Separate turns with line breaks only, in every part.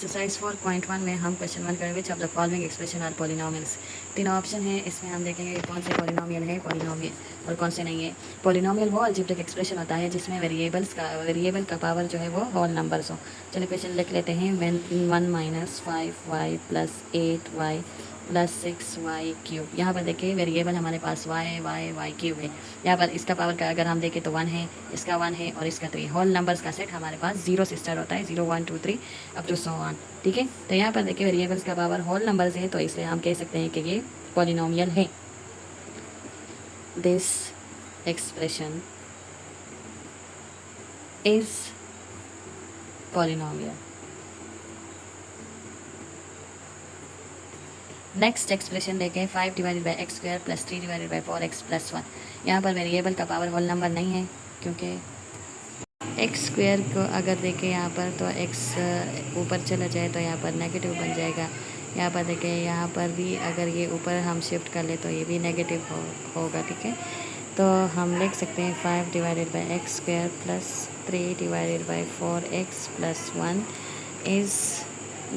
Exercise 4.1 में हम question 1 करेंगे which of the following expression are polynomials. तीनों ऑप्शन है, इसमें हम देखेंगे कि कौन से पॉलिनोमियल है पॉलिनोमियल और कौन से नहीं है। पॉलिनोमियल वो अलजेब्रिक एक्सप्रेशन होता है जिसमें वेरिएबल का पावर जो है वो होल नंबर्स हो। चलिए क्वेश्चन लिख लेते हैं। 1 - 5y plus 8y plus 6y cube. यहाँ पर देखिए वेरिएबल हमारे पास y क्यूब है। यहाँ पर इसका पावर का अगर हम देखें तो 1 है, इसका 1 है और इसका 3। होल नंबर्स का सेट हमारे पास 0 से स्टार्ट होता है, 0 1 2 3 अप टू सो ऑन। ठीक है, तो यहाँ पर देखिए वेरिएबल्स का पावर होल नंबर्स है, तो इसलिए हम कह सकते हैं कि ये पॉलिनोमियल है। This expression is polynomial. Next expression देखें 5 divided by x square plus 3 divided by 4x plus 1। यहाँ पर वेरिएबल का पावर होल नंबर नहीं है, क्योंकि एक्स स्क्वायर को अगर देखें यहाँ पर तो एक्स ऊपर चला जाए तो यहाँ पर नेगेटिव बन जाएगा। यहाँ पर देखें, यहाँ पर भी अगर ये ऊपर हम शिफ्ट कर ले तो ये भी नेगेटिव होगा। ठीक है, तो हम लिख सकते हैं 5 divided by x square plus 3 divided by 4x plus 1 is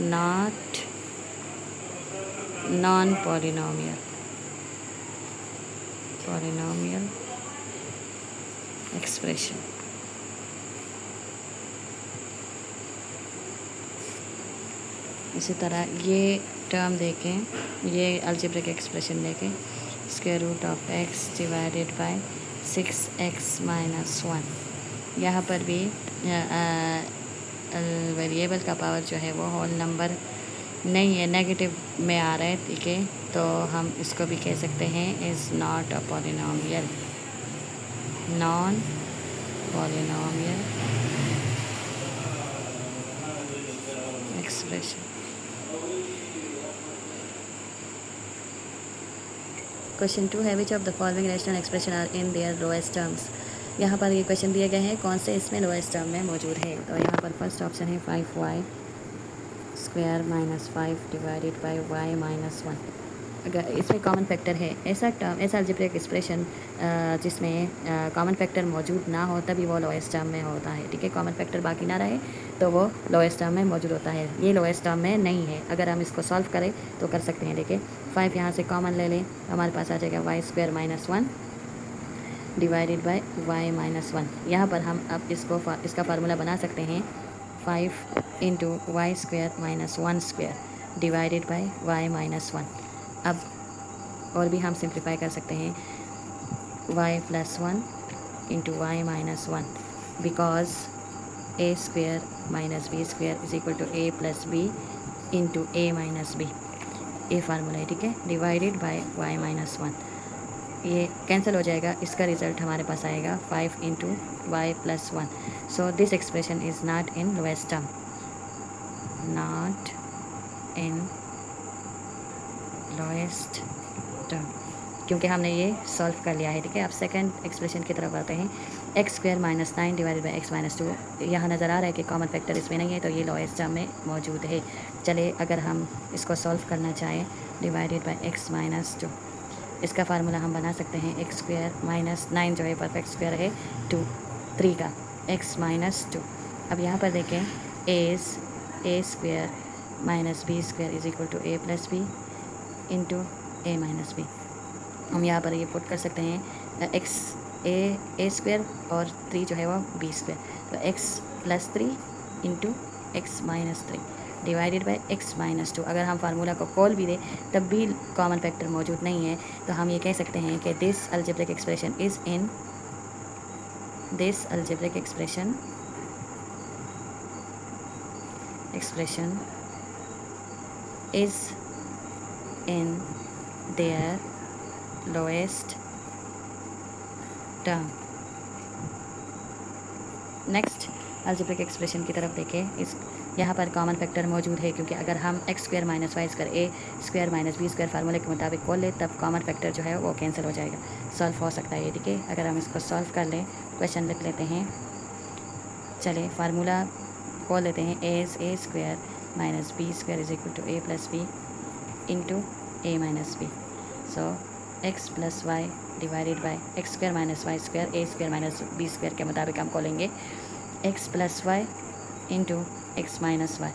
not non polynomial expression. इसी तरह ये टर्म देखें, ये अलजेब्रिक एक्सप्रेशन देखें, square root of x divided by 6x minus 1। यहाँ पर भी वेरिएबल का पावर जो है वो होल नंबर नहीं है, नेगेटिव में आ रहा है। ठीक है, तो हम इसको भी कह सकते हैं is not a polynomial, non polynomial expression. Question 2 है which of the following rational expression are in their lowest terms. यहाँ पर ये क्वेश्चन दिए गए हैं कौन से इसमें लोएस्ट टर्म में मौजूद है। तो यहाँ पर फर्स्ट ऑप्शन है 5y square minus 5 divided by y minus 1। अगर इसमें कॉमन फैक्टर है, ऐसा टर्म, ऐसा अलजेब्रिक एक्सप्रेशन जिसमें कॉमन फैक्टर मौजूद ना हो तभी वो लोएस्ट टर्म में होता है। ठीक है, कॉमन फैक्टर बाकी ना रहे तो वो लोएस्ट टर्म में मौजूद होता है। ये लोएस्ट टर्म में नहीं है। अगर हम इसको सॉल्व करें तो कर सकते हैं। देखिए 5 यहाँ से कॉमन ले लें, हमारे पास आ जाएगा y square minus 1 divided by y minus 1। यहाँ पर हम अब इसका फार्मूला बना सकते हैं 5 into y square minus 1 square divided by y minus 1। अब और भी हम सिंप्लीफाई कर सकते हैं y plus 1 into y minus 1, because a square minus b square is equal to a plus b into a minus b. ये formula है। ठीक है, डिवाइडेड बाय y माइनस 1, ये कैंसिल हो जाएगा। इसका रिजल्ट हमारे पास आएगा 5 into y plus 1। So this expression is not in lowest term, not in lowest term, क्योंकि हमने ये सॉल्व कर लिया है। ठीक है, अब सेकंड एक्सप्रेशन की तरफ आते हैं। X square minus 9 divided by x minus 2। यहाँ नज़र आ रहा है कि कॉमन फैक्टर इसमें नहीं है, तो ये लोएस्ट टर्म में मौजूद है। चलिए अगर हम इसको सॉल्व करना चाहें, डिवाइडेड बाई एक्स माइनस 2, इसका फार्मूला हम बना सकते हैं एक्स स्क्वायर माइनस 9 जो है परफेक्ट स्क्वायर है 3 का, एक्स माइनस 2। अब यहाँ पर देखें as a square minus b square is equal to a plus b into a minus b. हम यहाँ पर ये पुट कर सकते हैं एक्स ए स्क्वायर और 3 जो है वो बी स्क्वायर, तो x plus 3 into x minus 3 divided by x minus 2। अगर हम फार्मूला को कॉल भी दें तब भी कॉमन फैक्टर मौजूद नहीं है, तो हम ये कह सकते हैं कि this algebraic expression is in this algebraic expression is in their lowest term. Next algebraic expression की तरफ देखें। इस यहाँ पर कॉमन फैक्टर मौजूद है, क्योंकि अगर हम x square minus y square a square minus b square फार्मूले के मुताबिक खोल लें तब कॉमन फैक्टर जो है वो कैंसिल हो जाएगा, सॉल्व हो सकता है। ठीक है, अगर हम इसको सॉल्व कर लें, क्वेश्चन लिख लेते हैं। चले फार्मूला खोल लेते हैं। As a square minus b square is equal to a plus b into a minus b. So x plus y divided by x square minus y square a square minus b square के मुताबिक हम खोलेंगे x plus y into x minus y.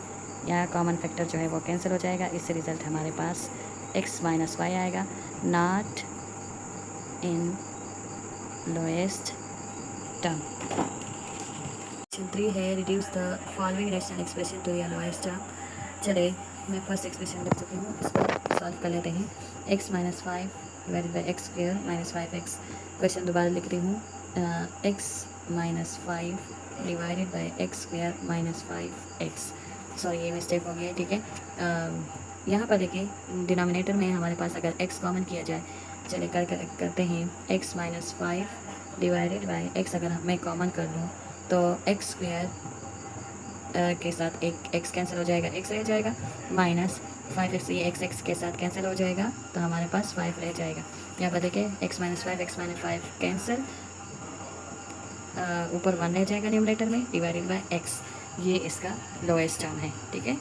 यहाँ common factor जो है वो cancel हो जाएगा, इससे रिज़ल्ट हमारे पास x माइनस वाई आएगा, not in lowest term. Question 3 है reduce the following rational expression to your lowest term. चले मैं फर्स्ट एक्सप्रेशन लिख चुकी हूँ, इसको सॉल्व कर लेते हैं। x minus 5 divided by x square minus 5x। Question दोबारा लिख रही हूँ, x minus 5 divided by x square minus 5x। Sorry ये मिस्टेक हो गया है, ठीक है। यहाँ पर देखिए डिनोमिनेटर में हमारे पास अगर x कॉमन किया जाए, चले करते हैं x minus 5 divided by x. अगर मैं कॉमन कर लूँ तो एक्स स्क्वेयर के साथ एक x कैंसिल हो जाएगा, x रह जाएगा, माइनस 5x ये x के साथ कैंसिल हो जाएगा, तो हमारे पास 5 रह जाएगा। यहाँ पर देखिए x माइनस 5 कैंसिल, ऊपर 1 रह जाएगा न्यूमरेटर में, डिवाइडेड बाय x। ये इसका लोएस्ट टर्म है, ठीक है।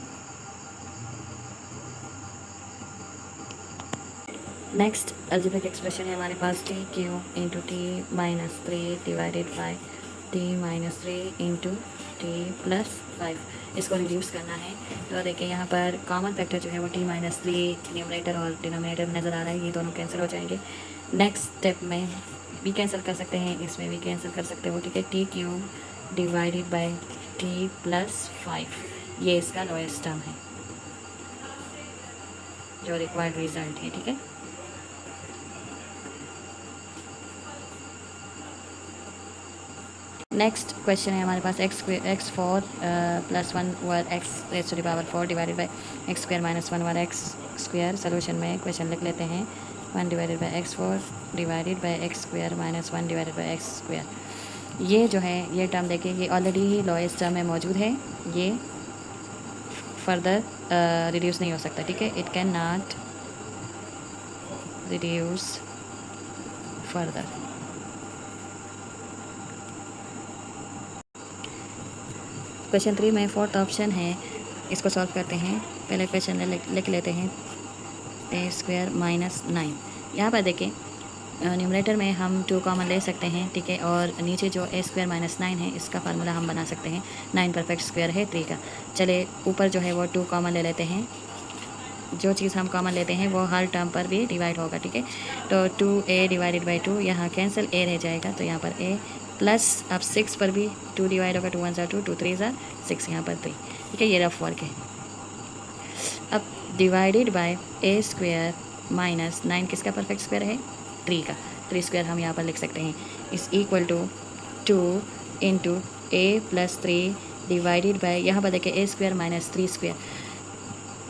नेक्स्ट अलजेब्रिक एक्सप्रेशन है हमारे पास t q into t minus 3 divided by t minus 3 into t plus 5। इसको रिड्यूस करना है, तो देखिए यहाँ पर कॉमन फैक्टर जो है वो टी माइनस 3 न्यूमरेटर और डिनोमिनेटर में नज़र आ रहा है, ये दोनों कैंसिल हो जाएंगे। नेक्स्ट स्टेप में भी कैंसिल कर सकते हैं, इसमें भी कैंसिल कर सकते हो, ठीक है। T cube divided by t plus 5, ये इसका लोएस्ट टर्म है जो रिक्वायर्ड रिजल्ट है, ठीक है। नेक्स्ट क्वेश्चन है हमारे पास x4 plus 1 over x raise to the power 4 divided by x square minus 1 over x square. Solution में क्वेश्चन लिख लेते हैं, 1 divided by x4 divided by x square minus 1 divided by x square. ये जो है ये टर्म देखिए ये ऑलरेडी ही लोएस्ट टर्म में मौजूद है, ये फर्दर रिड्यूस नहीं हो सकता, ठीक है। It can not reduce further. Question 3 में फोर्थ ऑप्शन है, इसको सॉल्व करते हैं। पहले क्वेश्चन लिख लेते हैं ए स्क्वायर माइनस 9। यहाँ पर देखिए न्यूमरेटर में हम 2 कॉमन ले सकते हैं, ठीक है, और नीचे जो ए स्क्वायर माइनस 9 है इसका फार्मूला हम बना सकते हैं, 9 परफेक्ट स्क्वायर है 3 का। चले ऊपर जो है वो 2 कॉमन ले लेते हैं, जो चीज़ हम कॉमन लेते हैं वो हर टर्म पर भी डिवाइड होगा, ठीक है। तो 2a डिवाइडेड बाई 2, यहाँ कैंसिल a रह जाएगा, तो यहाँ पर a प्लस अब 6 पर भी 2 डिवाइड होगा, 2 1 2 2 3 6, यहाँ पर 3, ठीक है। ये रफ वर्क है। अब divided by A square minus 9 किसका परफेक्ट स्क्वायर है, 3 का। 3 स्क्वायर हम यहाँ पर लिख सकते हैं, इस equal to 2 into a plus 3 divided by, यहाँ पर देखिए ए स्क्वायर माइनस 3 स्क्वायर।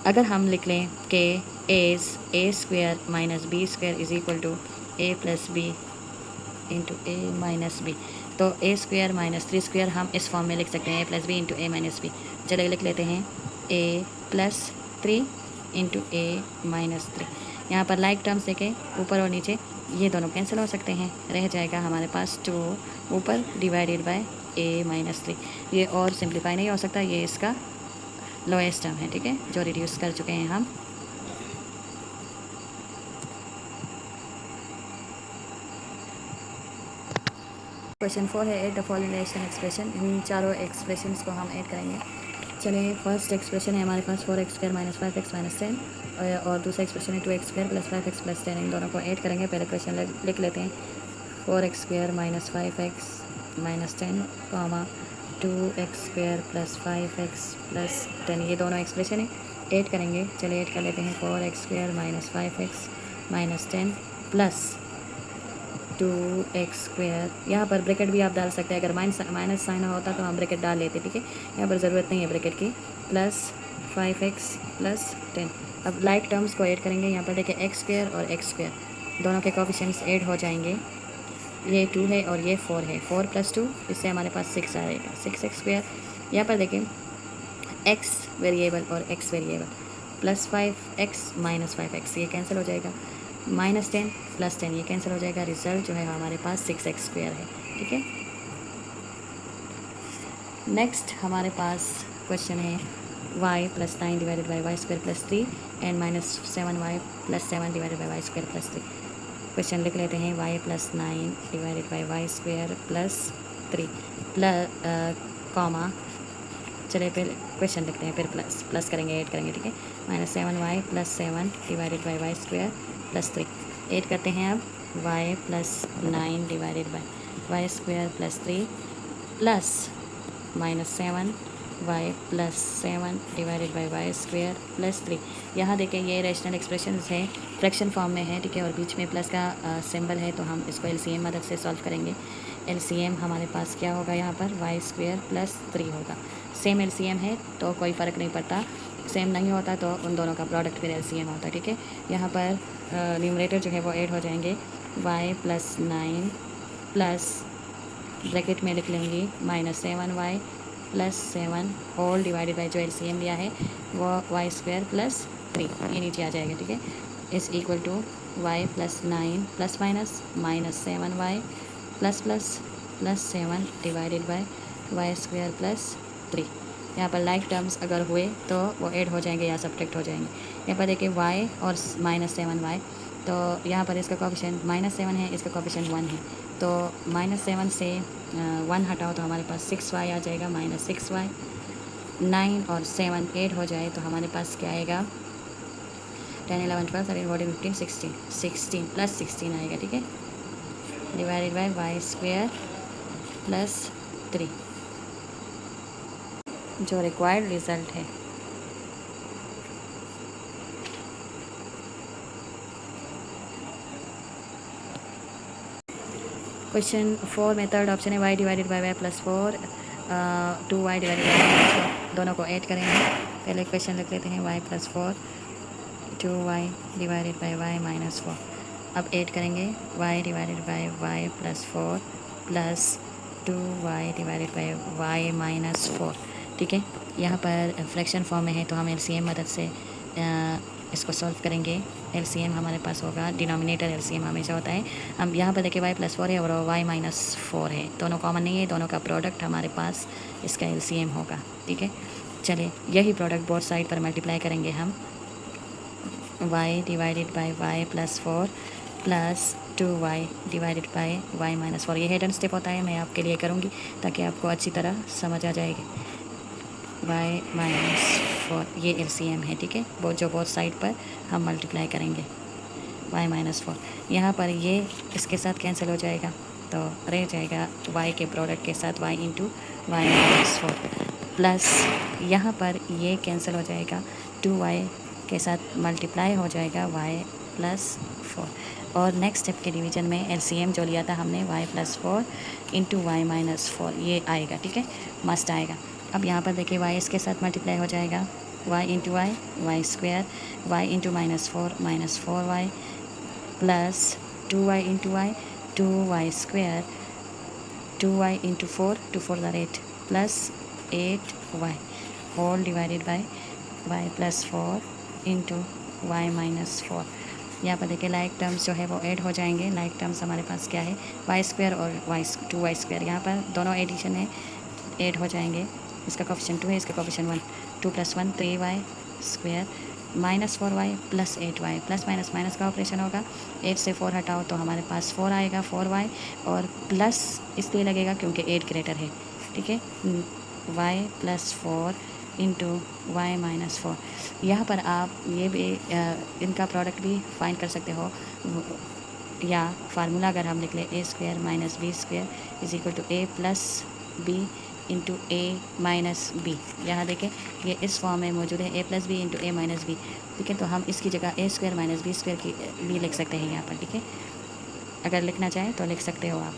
अगर हम लिख लें कि a square minus b square is equal to a plus b into a minus b, तो ए स्क्वायर माइनस 3 स्क्वायर हम इस फॉर्म में लिख सकते हैं, ए plus b into a minus B. चलिए लिख लेते हैं ए प्लस 3 इंटू ए माइनस 3। यहाँ पर लाइक टर्म्स देखें ऊपर और नीचे, ये दोनों कैंसिल हो सकते हैं, रह जाएगा हमारे पास 2 ऊपर डिवाइडेड बाय ए माइनस 3। ये और सिंप्लीफाई नहीं हो सकता, ये इसका लोएस्ट टर्म है, ठीक है, जो रिड्यूस कर चुके हैं हम। क्वेश्चन 4 है, add the following rational expression. इन चारों एक्सप्रेशंस को हम ऐड करेंगे। चलिए फर्स्ट एक्सप्रेशन है हमारे पास 4x square minus 5x minus 10, और दूसरा एक्सप्रेशन है 2x square plus 5x plus 10। इन दोनों को ऐड करेंगे। पहले क्वेश्चन लिख लेते हैं, 4x square minus 5x minus 10 comma 2x square plus 5x plus 10। ये दोनों एक्सप्रेशन है, ऐड करेंगे। चलिए ऐड कर लेते हैं, 4x square minus 5x minus 10 plus 2x square. यहाँ पर ब्रैकेट भी आप डाल सकते हैं, अगर माइनस साइन होता तो हम ब्रैकेट डाल लेते, ठीक है। यहाँ पर ज़रूरत नहीं है ब्रैकेट की, प्लस 5x प्लस 10। अब लाइक टर्म्स को ऐड करेंगे। यहाँ पर देखिए एक्स स्क्वायर और एक्स स्क्वायर दोनों के कोफिशिएंट्स ऐड हो जाएंगे। ये 2 है और ये 4 है, 4 प्लस 2, इससे हमारे पास 6 आएगा, 6x स्क्वायर। यहाँ पर देखिए x वेरिएबल और x variable, plus 5x minus 5x, ये कैंसिल हो जाएगा, माइनस 10 प्लस 10, ये कैंसिल हो जाएगा। रिजल्ट जो है हमारे पास 6x स्क्वायर है, ठीक है। नेक्स्ट हमारे पास क्वेश्चन है y plus 9 divided by y square plus 3 and minus 7y plus 7 divided by y square plus 3। Question लिख लेते हैं, y plus 9 divided by y square plus 3 plus comma चलिए फिर क्वेश्चन लिखते हैं, फिर प्लस प्लस करेंगे, ऐड करेंगे, ठीक है। -7y + 7 divided by y square + 3। Add करते हैं अब y + 9 divided by y square + 3 plus -7 y + 7 divided by y square + 3। यहाँ देखिए ये रैशनल एक्सप्रेशंस है, फ्रैक्शन फॉर्म में है, ठीक है, और बीच में प्लस का सिंबल है, तो हम इसको एलसीएम मदद से सॉल्व करेंगे। एलसीएम हमारे पास क्या होगा, यहाँ पर वाई स्क्वायर + 3 होगा। सेम एलसीएम है तो कोई फ़र्क नहीं पड़ता, सेम नहीं होता तो उन दोनों का प्रोडक्ट फिर एलसीएम होता है, ठीक है। यहाँ पर न्यूमरेटर जो है वो ऐड हो जाएंगे, y + 9 प्लस ब्रैकेट में लिख लेंगे -7y + 7 होल डिवाइडेड बाई जो एलसीएम लिया है वो वाई स्क्वायर + 3, ये नीचे आ जाएगा, ठीक है। इस equal to y + 9 plus minus -7y plus 7 divided by y square + 3। यहाँ पर लाइक टर्म्स अगर हुए तो वो ऐड हो जाएंगे या सब्ट्रैक्ट हो जाएंगे। यहाँ पर देखिए y और -7y, तो यहाँ पर इसका कोएफिशिएंट -7 है, इसका कोएफिशिएंट 1 है, तो -7 से 1 हटाओ तो हमारे पास 6y आ जाएगा, -6y। 9 और 7 ऐड हो जाए तो हमारे पास क्या आएगा, 10 11 12 13 14 15 16 + 16 आएगा, ठीक है, डिवाइडेड बाय वाई स्क्वायर + 3, जो रिक्वायर्ड रिज़ल्ट है। क्वेश्चन 4 में थर्ड ऑप्शन है y divided by y + 4 2y divided by 4, दोनों को ऐड करेंगे। पहले क्वेश्चन लिख लेते हैं y + 4 2y divided by y - 4। अब ऐड करेंगे y divided by y + 4 plus 2y divided by y - 4, ठीक है। यहाँ पर फ्रैक्शन फॉर्म में है तो हम एलसीएम मदद से इसको सॉल्व करेंगे। एलसीएम हमारे पास होगा, डिनोमिनेटर एलसीएम हमेशा होता है। हम यहाँ पर देखिए y + 4 है और y - 4 है, दोनों कॉमन नहीं है, दोनों का प्रोडक्ट हमारे पास इसका एलसीएम होगा, ठीक है। चलिए यही प्रोडक्ट बोथ साइड पर मल्टीप्लाई करेंगे हम, y divided by y + 4 plus 2y divided by y - 4। ये हिडन स्टेप होता है, मैं आपके लिए करूँगी ताकि आपको अच्छी तरह समझ आ जाएगी। y - 4 ये एलसीएम है, ठीक है, वो जो बोथ साइड पर हम मल्टीप्लाई करेंगे y - 4। यहाँ पर ये इसके साथ कैंसिल हो जाएगा तो रह जाएगा y के प्रोडक्ट के साथ y × y - 4 प्लस यहाँ पर ये कैंसिल हो जाएगा, 2y के साथ मल्टीप्लाई हो जाएगा y + 4, और नेक्स्ट स्टेप के डिवीजन में एलसीएम जो लिया था हमने y + 4 × y - 4 ये आएगा, ठीक है, मस्ट आएगा। अब यहाँ पर देखिए y इसके साथ मल्टीप्लाई हो जाएगा, y × y y square, y × -4 4y plus 2y × y 2y स्क्वायर, 2y × 4 2 4 = 8 plus 8y whole divided by y + 4 × y - 4। यहाँ पर देखिए लाइक टर्म्स जो है वो ऐड हो जाएंगे। लाइक टर्म्स हमारे पास क्या है, वाई स्क्वायर और 2y स्क्वायर, यहाँ पर दोनों एडिशन है, ऐड हो जाएंगे। इसका कोएफिशिएंट 2 है, इसका coefficient 1, 2 + 1 3y square -4y + 8y, plus minus minus का ऑपरेशन होगा, 8 से 4 हटाओ तो हमारे पास 4 आएगा, 4y, और प्लस इसलिए लगेगा क्योंकि 8 ग्रेटर है, ठीक है, y + 4 × y - 4। यहाँ पर आप ये भी इनका प्रोडक्ट भी फाइंड कर सकते हो, या फार्मूला अगर हम लिख लें a² - b² = a + b × a - b। यहाँ देखें ये इस फॉर्म में मौजूद है, a + b × a - b, ठीक है, तो हम इसकी जगह a² - b² की भी लिख सकते हैं यहाँ पर, ठीक है, अगर लिखना चाहें तो लिख सकते हो आप।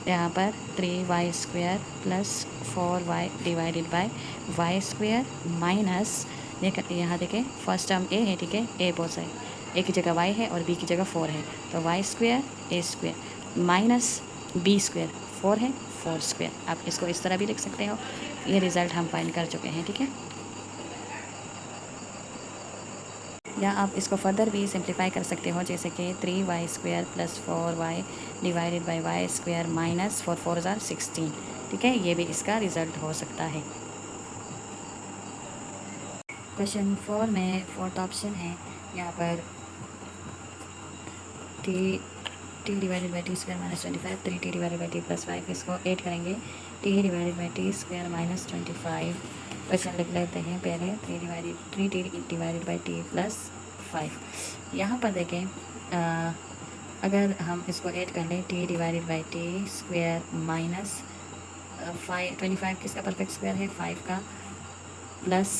यहाँ पर 3y² + 4y divided by y² minus, यहाँ देखें फर्स्ट टर्म a है, ठीक है, a बोथ साइड, a की जगह y है और b की जगह 4 है, तो y² a² माइनस b² 4 है 4², आप इसको इस तरह भी लिख सकते हो। ये रिज़ल्ट हम फाइंड कर चुके हैं, ठीक है। या आप इसको फर्दर भी सिंप्लीफाई कर सकते हो, जैसे कि 3y² + 4y divided by y² minus 4 4 = 16, ठीक है, ये भी इसका रिज़ल्ट हो सकता है। क्वेश्चन 4 में फोर्थ ऑप्शन है, यहाँ पर t divided by t² - 25 3t divided by t + 5, इसको ऐड करेंगे, t divided by t² - 25 question लिख लेते हैं पहले, 3t बाई टी प्लस 5। यहाँ पर देखें अगर हम इसको ऐड कर लें, t divided by t square minus 25 किसका परफेक्ट स्क्वायर है, 5 का, plus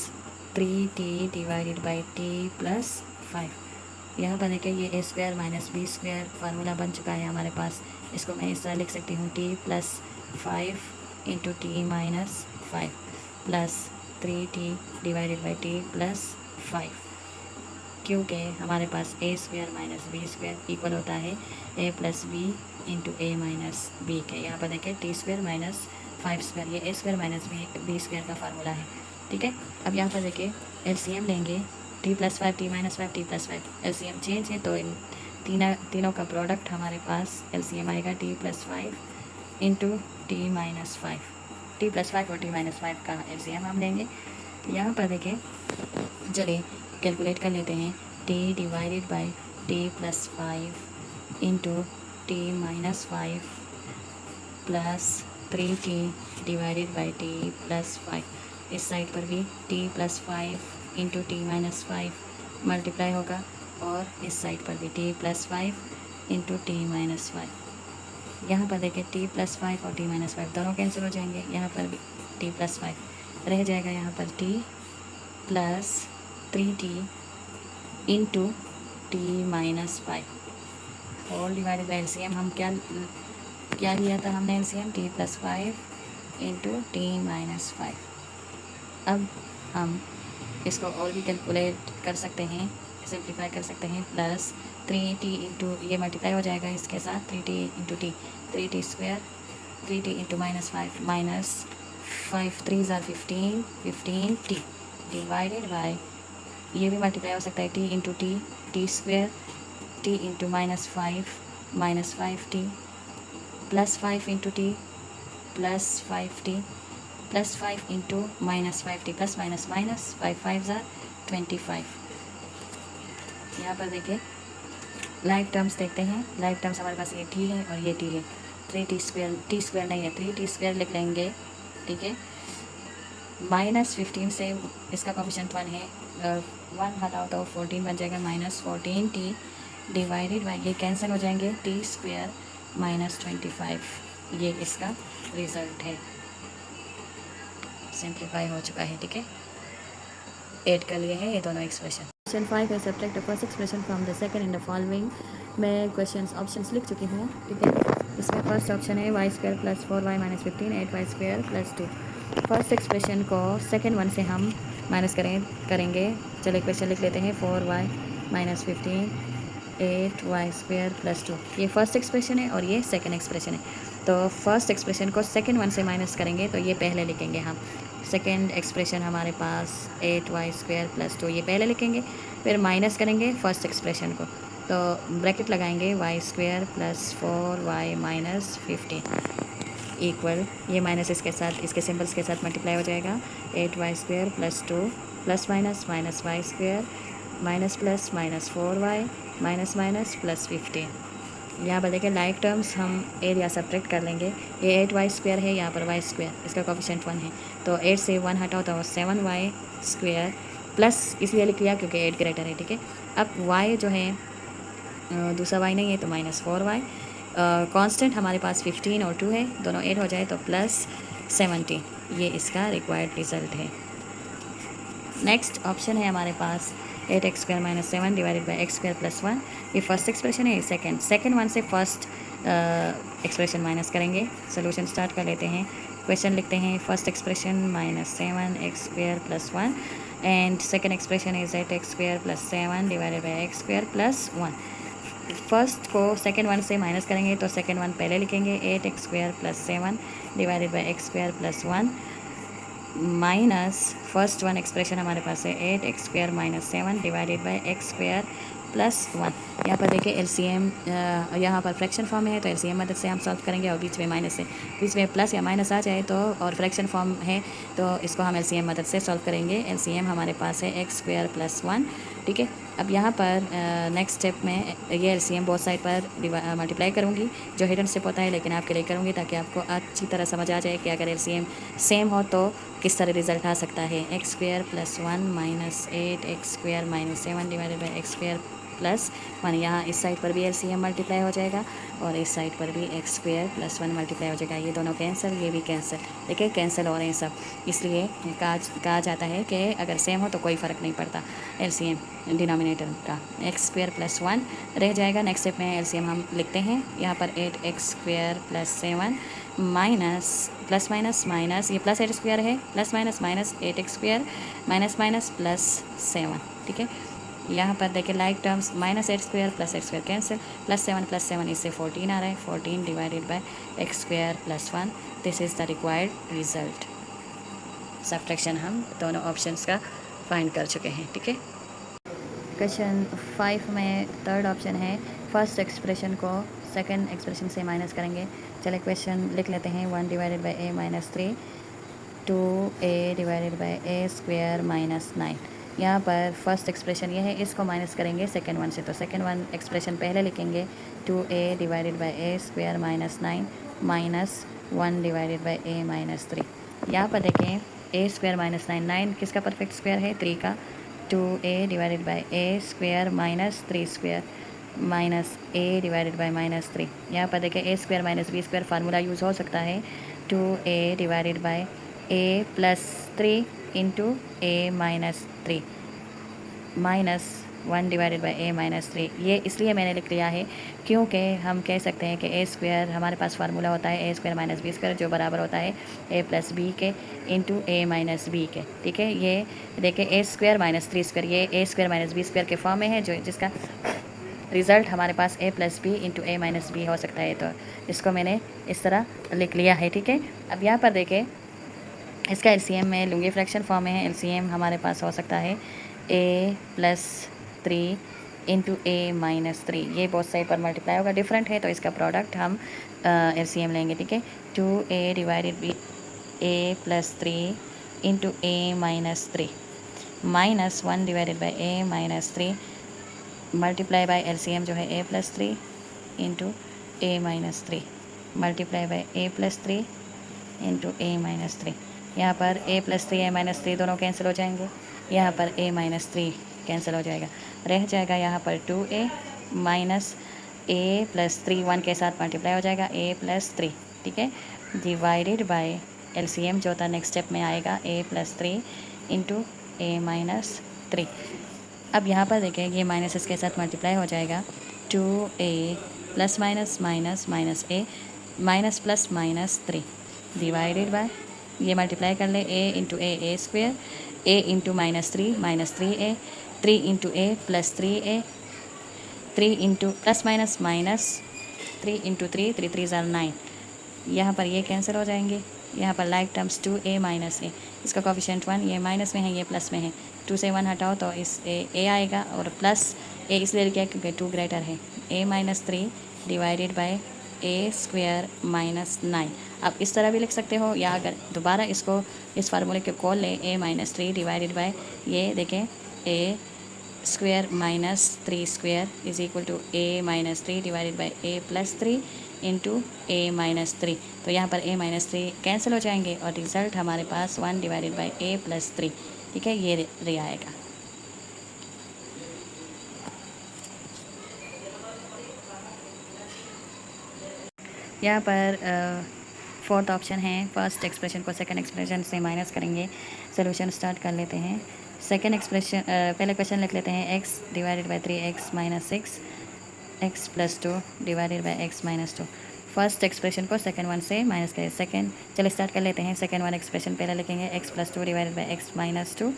3t divided by t plus 5। यहाँ पर देखिए ये a square minus b square formula बन चुका है हमारे पास। इसको मैं इस तरह लिख सकती हूँ, t plus 5 into t minus 5 plus 3t divided by t plus 5, क्योंकि हमारे पास a square minus b square equal होता है a plus b into a minus b के। यहाँ पर देखिए टी स्क्वायर माइनस 5 स्क्वायर, ये a square minus b square का फार्मूला है, ठीक है। अब यहाँ पर देखिए एलसीएम लेंगे, T plus 5 T minus 5 T plus 5, LCM change है तो इन तीनों का प्रोडक्ट हमारे पास एलसीएम आएगा T plus 5 into t minus 5। T plus 5 और टी माइनस 5 का एलसीएम हम लेंगे। यहाँ पर देखिए चलिए कैलकुलेट कर लेते हैं, T divided by t plus 5 into t minus 5 plus 3t divided by t plus 5। इस साइड पर भी t plus 5 into t minus 5 multiply होगा, और इस साइड पर भी t plus 5 into t minus 5। यहाँ पर देखिए t प्लस 5 और t माइनस 5 दोनों कैंसिल हो जाएंगे, यहाँ पर भी t प्लस 5 रह जाएगा, यहाँ पर t plus 3t into t minus 5 whole divided by LCM. हम क्या लिया था हमने LCM, t plus 5 into t minus 5। अब हम इसको और भी कैलकुलेट कर सकते हैं, सिंप्लीफाई कर सकते हैं, प्लस 3t इंटू ये मल्टीप्लाई हो जाएगा इसके साथ, 3t into t, 3t square, 3t into minus 5 minus 5 3 ज़ार 15 15t डिवाइडेड बाई, ये भी मल्टीप्लाई हो सकता है, t into t square, t into minus 5 plus 5 into t plus 5t plus 5 into minus 5t plus minus minus 5 5 ज़ार 25। यहाँ पर देखिए लाइक टर्म्स देखते हैं, लाइक टर्म्स हमारे पास ये t है और ये t है, 3t स्क्वायर, t स्क्वायर नहीं है 3t स्क्वायर लिख लेंगे, ठीक है। माइनस 15 से इसका कोफिशिएंट 1 है, 1 हटाओ तो 14 बन जाएगा, माइनस 14t डिवाइडेड बाई, ये कैंसिल हो जाएंगे, टी स्क्वायर माइनस 25। ये इसका रिज़ल्ट है, सिंप्लीफाई हो चुका है, ठीक है। ऐड कर लिए हैं ये दोनों एक्सप्रेशन। क्वेश्चन 5 है, subtract the first expression from the second in the following. मैं ऑप्शंस लिख चुकी हूँ, ठीक है। इसमें फर्स्ट ऑप्शन है y square plus 4y minus 15 8y square plus 2। First expression को सेकेंड वन से हम माइनस करेंगे। चलिए क्वेश्चन लिख लेते हैं, 4y minus 15 8y square plus 2। ये फर्स्ट एक्सप्रेशन है और ये सेकेंड एक्सप्रेशन है। तो फर्स्ट एक्सप्रेशन को सेकेंड वन से माइनस करेंगे तो ये पहले लिखेंगे हम। सेकेंड एक्सप्रेशन हमारे पास 8y स्क्वायर प्लस 2, ये पहले लिखेंगे, फिर माइनस करेंगे फर्स्ट एक्सप्रेशन को, तो ब्रैकेट लगाएंगे y square plus 4y minus 15 equal, ये माइनस इसके साथ, इसके सिंबल्स के साथ मल्टीप्लाई हो जाएगा, 8y square plus 2 plus minus minus y square minus plus minus 4y minus minus plus 15। यहाँ पर देखिए लाइक टर्म्स हम एरिया सब्ट्रैक्ट कर लेंगे। ये 8y स्क्वायर है, यहाँ पर y स्क्वायर, इसका कोफिशिएंट 1 है, तो 8 से 1 हटाओ तो 7y स्क्वायर प्लस, इसलिए लिख लिया क्योंकि 8 ग्रेटर है, ठीक है। अब y जो है दूसरा y नहीं है तो माइनस 4y, कांस्टेंट हमारे पास 15 और 2 है, दोनों ऐड हो जाए तो प्लस 70। ये इसका रिक्वायर्ड रिजल्ट है। नेक्स्ट ऑप्शन है हमारे पास 8x square minus 7 divided by x square plus 1। ये फर्स्ट एक्सप्रेशन है, सेकेंड वन से फर्स्ट एक्सप्रेशन माइनस करेंगे। सोल्यूशन स्टार्ट कर लेते हैं। क्वेश्चन लिखते हैं, first expression minus 7x square plus 1 and second expression is 8x square plus 7 divided by x square plus 1। First को सेकेंड वन से माइनस करेंगे तो सेकेंड वन पहले लिखेंगे, 8x square plus 7 divided by x square plus 1 minus first one expression हमारे पास है 8x square minus 7 divided by x square plus 1। यहाँ पर देखिए एलसीएम, यहाँ पर फ्रैक्शन फॉर्म है तो एलसीएम मदद से हम सॉल्व करेंगे, और बीच में माइनस है, बीच में प्लस या माइनस आ जाए तो, और फ्रैक्शन फॉर्म है तो इसको हम एलसीएम मदद से सॉल्व करेंगे। एलसीएम हमारे पास है एक्स स्क्वायर प्लस 1 ठीक है। अब यहाँ पर नेक्स्ट स्टेप में ये एलसीएम बोथ साइड पर मल्टीप्लाई करूँगी, जो हिडन स्टेप होता है, लेकिन आपके लिए करूँगी ताकि आपको अच्छी तरह समझ आ जाए कि अगर एलसीएम सेम हो तो किस तरह रिजल्ट आ सकता है। X square plus 1 minus 8 x square minus 7 divided by x square plus 1। यहाँ इस साइड पर भी एलसीएम मल्टीप्लाई हो जाएगा और इस साइड पर भी एक्स स्क्वायर प्लस 1 मल्टीप्लाई हो जाएगा। ये दोनों कैंसिल, ये भी कैंसिल, देखिए कैंसिल हो रहे हैं सब। इसलिए कहा जाता है कि अगर सेम हो तो कोई फ़र्क नहीं पड़ता एलसीएम डिनोमिनेटर का। एक्स स्क्वायर प्लस 1 रह जाएगा। नेक्स्ट स्टेप में एलसीएम हम लिखते हैं यहाँ पर 8 x square plus 7 minus plus minus minus, ये प्लस 8 स्क्वायर है, plus minus minus 8 x square minus minus plus 7। ठीक है, यहाँ पर देखिए like terms minus 8 square plus x square cancel, plus 7 इससे 14 आ रहा है, 14 divided by x square plus 1। This is the required result. Subtraction हम दोनों ऑप्शंस का फाइंड कर चुके हैं। ठीक है, क्वेश्चन 5 में थर्ड ऑप्शन है फर्स्ट एक्सप्रेशन को सेकंड एक्सप्रेशन से माइनस करेंगे। चलिए क्वेश्चन लिख लेते हैं। 1 divided by a minus 3 2a divided by a square minus 9। यहाँ पर फर्स्ट एक्सप्रेशन ये है, इसको माइनस करेंगे सेकंड वन से, तो सेकंड वन एक्सप्रेशन पहले लिखेंगे 2a divided by a square minus 9 minus 1 divided by a minus 3। यहाँ पर देखें ए स्क्वायर माइनस 9 किसका परफेक्ट स्क्वायर है, 3 का। 2a divided by a square minus 3 square minus a divided by minus 3। यहाँ पर देखें a square minus b square formula use हो सकता है। 2a divided by a plus 3 into a minus 3 minus 1 divided by a minus 3। ये इसलिए मैंने लिख लिया है क्योंकि हम कह सकते हैं कि ए स्क्वायर हमारे पास फार्मूला होता है ए स्क्वायर माइनस बी स्क्वायर, जो बराबर होता है ए प्लस बी के इंटू ए माइनस बी के। ठीक है, ये देखिए ए स्क्वायर माइनस 3 स्क्वायर, ये a square minus b square के फॉर्म में है, जो जिसका रिज़ल्ट हमारे पास ए plus b into a minus B हो सकता है। तो इसको मैंने इस तरह लिख लिया है। ठीक है, अब यहाँ पर देखें इसका एलसीएम में लूँगी, फ्रैक्शन फॉर्म में है। एलसीएम हमारे पास हो सकता है a plus 3 into a minus 3। ये बोथ साइड पर मल्टीप्लाई होगा, डिफरेंट है तो इसका प्रोडक्ट हम एलसीएम लेंगे। ठीक है, 2a divided by a plus 3 into a minus 3 minus 1 divided by a minus 3 multiply by LCM जो है a plus 3 into a minus 3 multiply by a plus 3 into a minus 3। यहाँ पर a प्लस 3 ए माइनस 3 दोनों cancel हो जाएंगे। यहाँ पर a minus 3 cancel हो जाएगा, रह जाएगा यहाँ पर 2a माइनस a प्लस 3 1 के साथ मल्टीप्लाई हो जाएगा a प्लस 3। ठीक है, डिवाइडेड बाय एलसीएम जो था नेक्स्ट स्टेप में आएगा a plus 3 into a minus 3। अब यहाँ पर देखें ये माइनस इसके साथ मल्टीप्लाई हो जाएगा 2a plus minus minus minus a minus plus minus 3 divided bye ये मल्टीप्लाई कर ले a into A square, a into minus 3a 3 into a plus 3a 3 into plus minus minus 3 into 3 3 3 ज़ार 9। यहाँ पर ये कैंसिल हो जाएंगे। यहाँ पर like terms 2a minus a, इसका कोफिशिएंट 1, ये माइनस में है ये प्लस में है, 2 से 1 हटाओ तो इस a आएगा और प्लस a इसलिए लिखा है क्योंकि 2 ग्रेटर है। a minus 3 divided bye A square minus 9। आप इस तरह भी लिख सकते हो, या अगर दोबारा इसको इस फार्मूले के कॉल लें a माइनस 3 डिवाइडेड बाय ये देखें a square minus 3 square is equal to a minus 3 divided by a plus 3 into a minus 3। तो यहाँ पर a माइनस 3 कैंसिल हो जाएंगे और रिज़ल्ट हमारे पास 1 डिवाइडेड बाई ए प्लस 3। ठीक है, ये रे आएगा। यहाँ पर फोर्थ ऑप्शन है फर्स्ट एक्सप्रेशन को सेकंड एक्सप्रेशन से माइनस करेंगे। सोल्यूशन स्टार्ट कर लेते हैं। सेकंड एक्सप्रेशन पहले क्वेश्चन लिख लेते हैं x divided by 3x minus 6 x plus 2 divided by x minus 2। First expression को सेकंड वन से माइनस करें। सेकंड चलिए स्टार्ट कर लेते हैं। सेकंड वन एक्सप्रेशन पहले लिखेंगे x plus 2 divided by x minus 2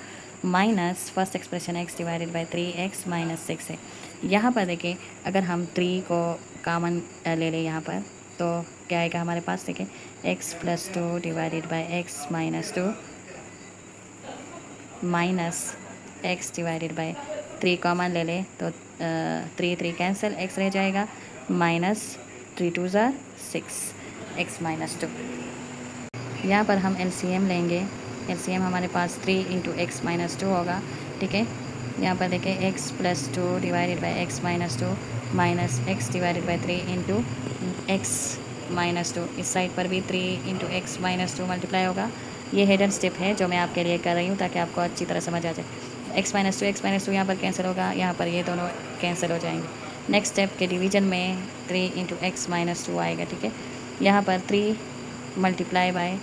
minus first expression x divided by 3x minus 6 है। यहाँ पर देखिए अगर हम 3 को कॉमन ले लें यहाँ पर तो क्या आएगा हमारे पास, देखिए x plus 2 divided by x minus 2 minus x divided by 3 common ले लें तो 3 कैंसिल, x रह जाएगा माइनस 3 2 ज़ार 6 x माइनस 2। यहाँ पर हम एलसीएम लेंगे। एलसीएम हमारे पास 3 इंटू एक्स माइनस 2 होगा। ठीक है, यहाँ पर देखें x plus 2 divided by x minus 2 minus x divided by 3 into x minus 2। इस साइड पर भी 3 इंटू एक्स माइनस 2 मल्टीप्लाई होगा। ये हिडन स्टेप है जो मैं आपके लिए कर रही हूँ ताकि आपको अच्छी तरह समझ आ जाए। एक्स माइनस टू यहाँ पर कैंसिल होगा, यहाँ पर ये दोनों कैंसिल हो जाएंगे। नेक्स्ट स्टेप के डिवीजन में 3 इंटू एक्स माइनस 2 आएगा, ठीक है। यहाँ पर 3 मल्टीप्लाई बाय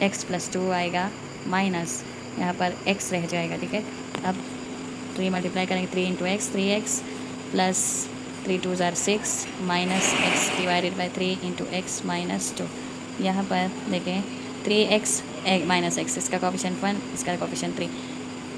एक्स प्लस 2 आएगा, माइनस यहाँ पर एक्स रह जाएगा, ठीक है। अब 3 मल्टीप्लाई करेंगे, 3 इंटू एक्स 3x प्लस 3 2 ज़ार 6 minus x divided by 3 into x minus 2। यहाँ पर देखें 3x माइनस एक्स, इसका कोफिशिएंट 1, इसका कोफिशिएंट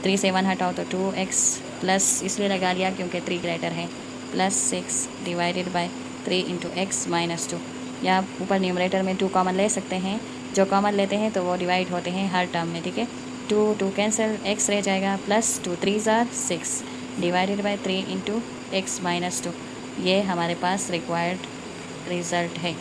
3 से 1 हटाओ तो 2x प्लस इसलिए लगा लिया क्योंकि 3 ग्रेटर है, plus 6 divided by 3 into x minus 2। या ऊपर न्यूमरेटर में 2 कॉमन ले सकते हैं, जो कॉमन लेते हैं तो वो डिवाइड होते हैं हर टर्म में, ठीक है। 2 कैंसिल, एक्स रह जाएगा, प्लस 2 3 ज़ार 6 divided by 3 into x minus 2। ये हमारे पास रिक्वायर्ड रिज़ल्ट है।